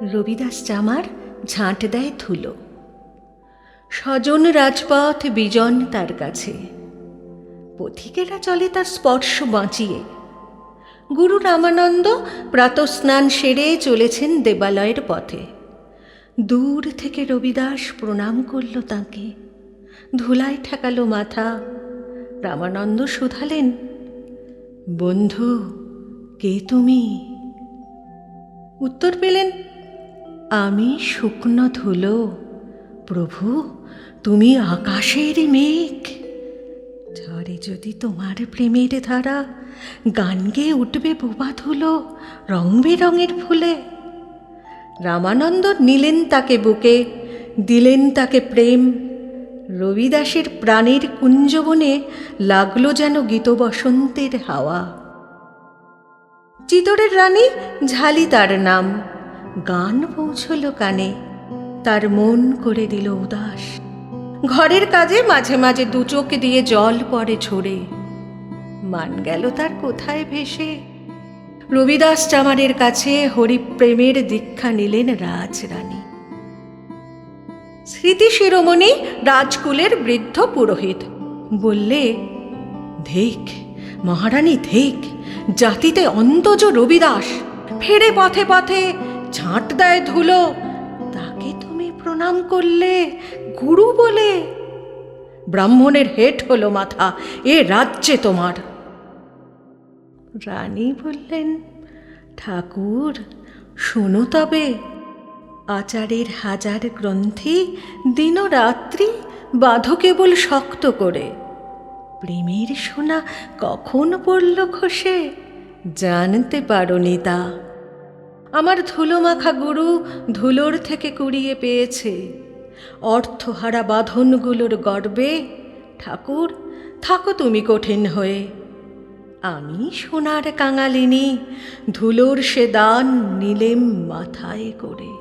রবিদাস চামার ঝাঁট দেয় ধুলো। স্বজন রাজপথ বিজন তার কাছে, পথিকেরা চলে তার স্পর্শ বাঁচিয়ে। গুরু রামানন্দ প্রাতঃস্নান সেরে চলেছেন দেবালয়ের পথে। দূর থেকে রবিদাস প্রণাম করল তাঁকে, ধুলায় ঠেকালো মাথা। রামানন্দ শুধালেন, বন্ধু, কে তুমি? উত্তর পেলেন, আমি শুকনো ধুলো, প্রভু তুমি আকাশের মেঘ। ঝরে যদি তোমার প্রেমের ধারা, গান গেয়ে উঠবে বোবা ধুলো রং বেরঙের ফুলে। রামানন্দ নিলেন তাকে বুকে, দিলেন তাকে প্রেম। রবিদাসের প্রাণের কুঞ্জবনে লাগলো যেন গীতবসন্তের হাওয়া। চিতোরের রানী ঝালি তার নাম, গান পৌঁছল কানে, তার মন করে দিল উদাস। ঘরের কাজে মাঝে মাঝে দু চোখ দিয়ে জল পড়ে ঝরে, মান গেল তার কোথায় ভেসে। রবিদাস চামারের কাছে হরিপ্রেমের দীক্ষা নিলেন রাজরানী। স্মৃতি শিরোমণি রাজকুলের বৃদ্ধ পুরোহিত বললে, ধিক মহারানী ধিক, জাতিতে অন্তজ রবিদাস ফেরে পথে পথে ঝাঁট দেয় ধুলো, তাকে তুমি প্রণাম করলে গুরু বলে। ব্রাহ্মণের হেট হলো মাথা, এ রাজ্যে তোমার। রানী বললেন, ঠাকুর শোনো তবে, আচারের হাজার গ্রন্থি দিনরাত্রি বাঁধো কেবল শক্ত করে। প্রেমের সোনা কখন পড়ল খসে, জানতে পারোনি তা। আমার ধুলো মাখা গুরু ধুলোর থেকে কুড়িয়ে পেয়েছে, অর্থহারা বাঁধনগুলোর গর্বে। ঠাকুর থাকো তুমি কঠিন হয়ে, আমি সোনার কাঙালিনী, ধুলোর সে দান নিলেম মাথায় করে।